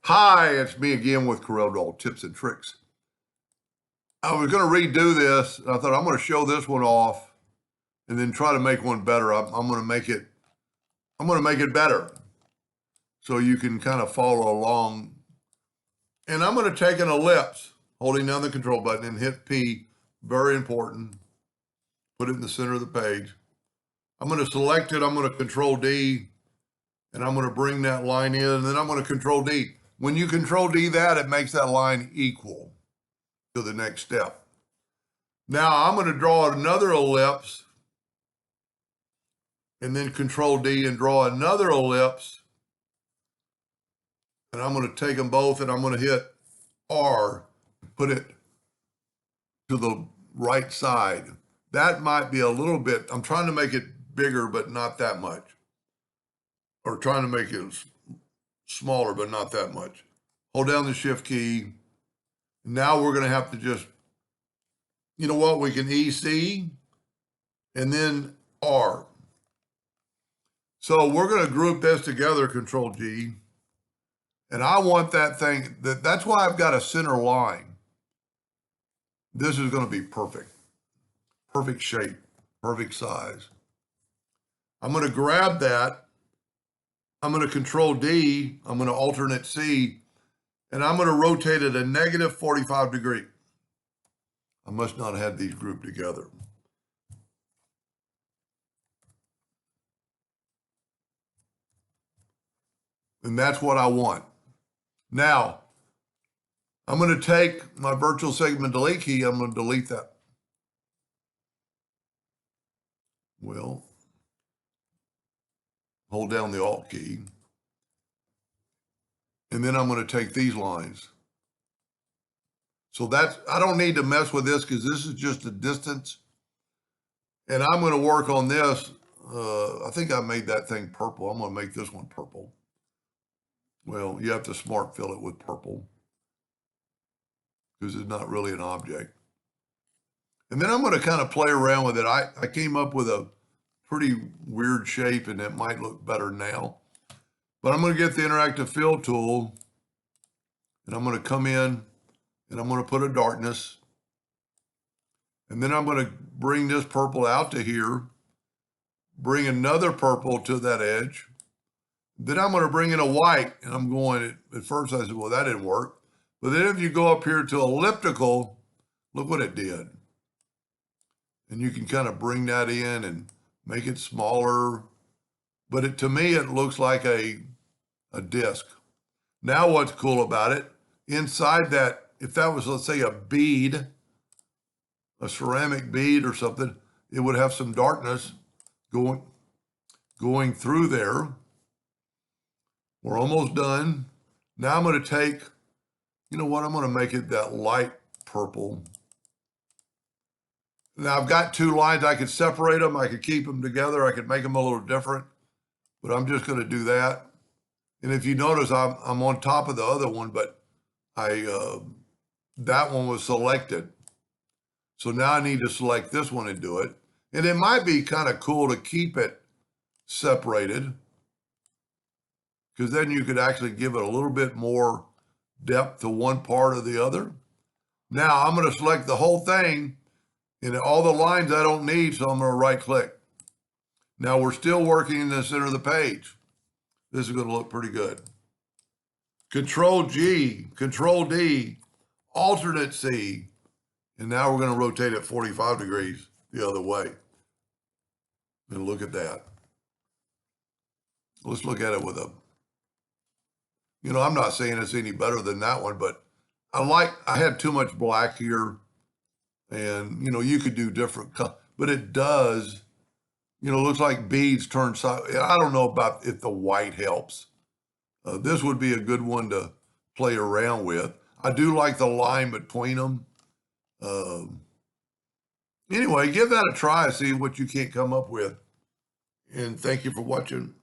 Hi, it's me again with Corel Tips and Tricks. I was going to redo this, and I thought I'm going to show this one off and then try to make one better. I'm going to make it. I'm going to make it better so you can kind of follow along. And I'm going to take an ellipse, holding down the control button, and hit P. Very important. Put it in the center of the page. I'm going to select it. I'm going to Control D, and I'm going to bring that line in. And then I'm going to Control D. When you Control D that, it makes that line equal to the next step. Now I'm going to draw another ellipse and then Control D and draw another ellipse. And I'm going to take them both and I'm going to hit R, put it to the right side. That might be a little bit, I'm trying to make it bigger, but not that much. Or trying to make it smaller, but not that much. Hold down the Shift key. Now we're going to have to just, you know what, we can EC and then R. So we're going to group this together, Control G. And I want that thing, that's why I've got a center line. This is going to be perfect. Perfect shape, perfect size. I'm going to grab that. I'm going to Control D. I'm going to alternate C. And I'm going to rotate it a negative 45 degree. I must not have these grouped together. And that's what I want. Now, I'm going to take my virtual segment delete key. I'm going to delete that. Well, hold down the Alt key. And then I'm going to take these lines. So that's, I don't need to mess with this because this is just a distance. And I'm going to work on this. I think I made that thing purple. I'm going to make this one purple. Well, you have to smart fill it with purple because it's not really an object. And then I'm going to kind of play around with it. I came up with a pretty weird shape and it might look better now. But I'm going to get the interactive fill tool and I'm going to come in and I'm going to put a darkness. And then I'm going to bring this purple out to here, bring another purple to that edge. Then I'm going to bring in a white, and I'm going, at first I said, well, that didn't work. But then if you go up here to elliptical, look what it did. And you can kind of bring that in and make it smaller. But to me, it looks like a disc. Now what's cool about it, inside that, if that was, let's say, a bead, a ceramic bead or something, it would have some darkness going through there. We're almost done. Now I'm going to take, you know what, I'm going to make it that light purple. Now I've got two lines. I could separate them. I could keep them together. I could make them a little different, but I'm just going to do that. And if you notice, I'm on top of the other one, but that one was selected. So now I need to select this one and do it. And it might be kind of cool to keep it separated because then you could actually give it a little bit more depth to one part or the other. Now I'm going to select the whole thing and all the lines I don't need, so I'm going to right click. Now we're still working in the center of the page. This is going to look pretty good. Control G, Control D, alternate C, and now we're going to rotate it 45 degrees the other way. And look at that. Let's look at it with a, you know, I'm not saying it's any better than that one, but I had too much black here and, you know, you could do different, but it does, you know, looks like beads turn side. I don't know about if the white helps. This would be a good one to play around with. I do like the line between them. Anyway, give that a try, see what you can't come up with. And thank you for watching.